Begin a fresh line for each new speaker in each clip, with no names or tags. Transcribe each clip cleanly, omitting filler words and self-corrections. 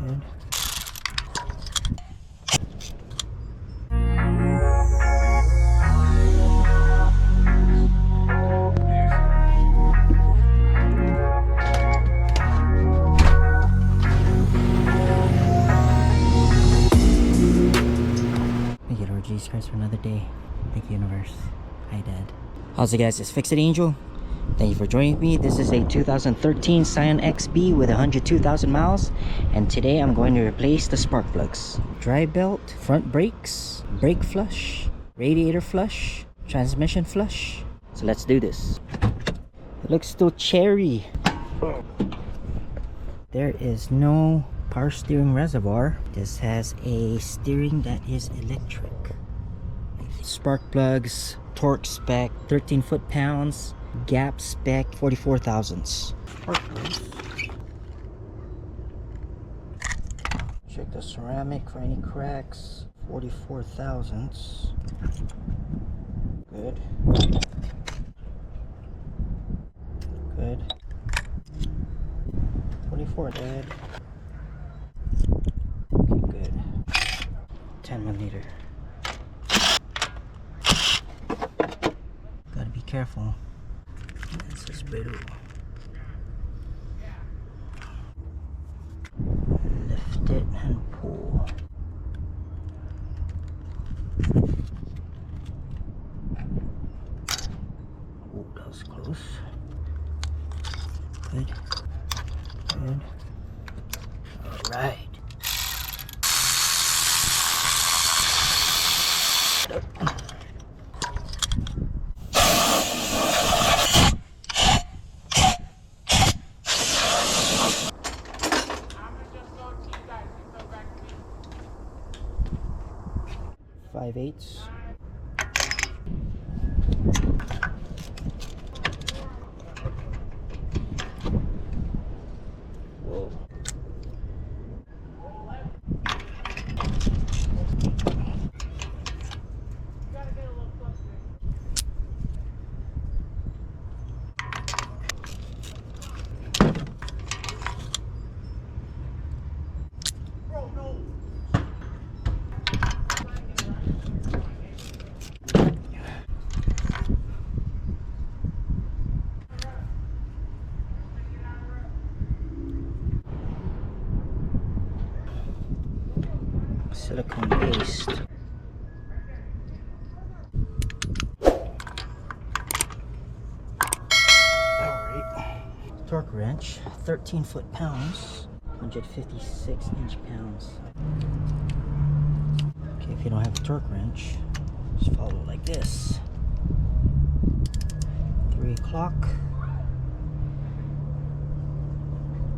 Good. Thank you, Lord Jesus Christ, for another day. Thank you, universe. Hi, Dad. How's it, guys? It's Fix It Angel. Thank you for joining me. This is a 2013 Scion XB with 102,000 miles, and today I'm going to replace the spark plugs. Dry belt, front brakes, brake flush, radiator flush, transmission flush. So let's do this. It looks still cherry. There is no power steering reservoir. This has a steering that is electric. Spark plugs, torque spec 13 foot-pounds, gap spec 44 thousandths. Spark plugs. Check the ceramic for any cracks. 44 thousandths. Good. Good. 24, Dad. Okay, good. 10 millimeter. Gotta be careful. This is brittle. Lift it and pull. Oh, that was close. Good. Good. Alright. 5/8. Whoa. Silicone paste. Alright. Torque wrench, 13 foot-pounds, 156 inch-pounds. Okay, if you don't have a torque wrench, just follow like this. 3 o'clock.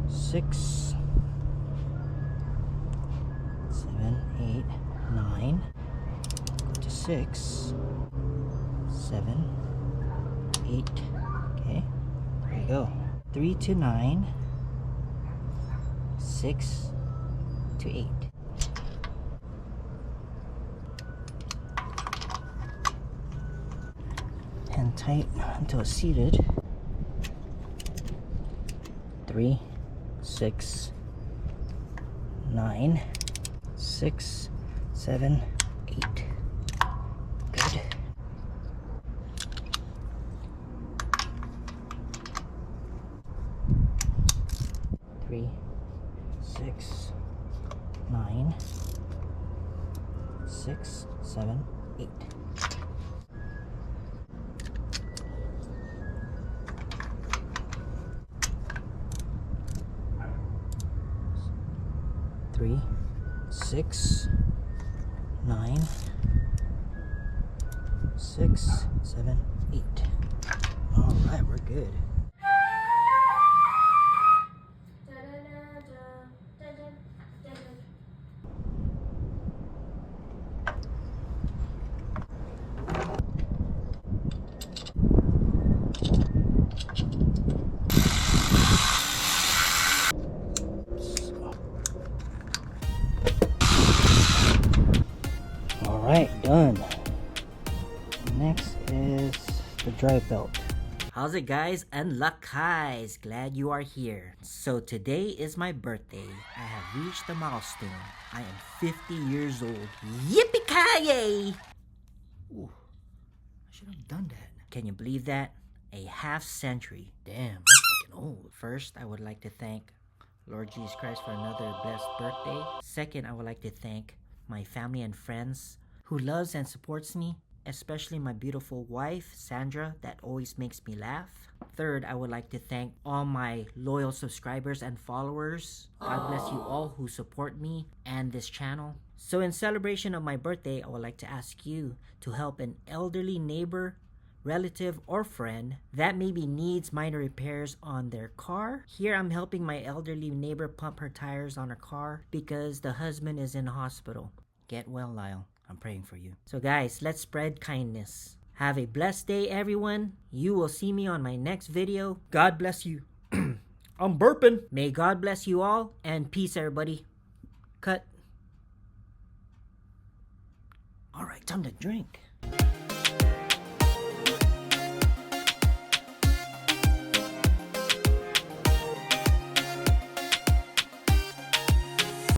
6. 7, 8, 9. Go to 6, 7, 8. Okay, there you go. 3 to 9, 6 to 8. Hand tight until it's seated. 3, 6, 9. 6, 7, 8. Good. Three, 6, 9, 6, 7, 8. Three, 6, 9, 6, 7, 8. All right, we're good. Alright, done. Next is the dry belt. How's it, guys and lakais? Glad you are here. So today is my birthday. I have reached the milestone. I am 50 years old. Yippee-ki-yay! Ooh, I should have done that. Can you believe that? A half century. Damn, I'm fucking old. First, I would like to thank Lord Jesus Christ for another blessed birthday. Second, I would like to thank my family and friends who loves and supports me, especially my beautiful wife, Sandra, that always makes me laugh. Third, I would like to thank all my loyal subscribers and followers. God bless you all who support me and this channel. So in celebration of my birthday, I would like to ask you to help an elderly neighbor, relative, or friend that maybe needs minor repairs on their car. Here I'm helping my elderly neighbor pump her tires on her car because the husband is in the hospital. Get well, Lyle. I'm praying for you. So guys, let's spread kindness. Have a blessed day, everyone. You will see me on my next video. God bless you. I'm burping. May God bless you all, and peace, everybody. Cut. All right, time to drink.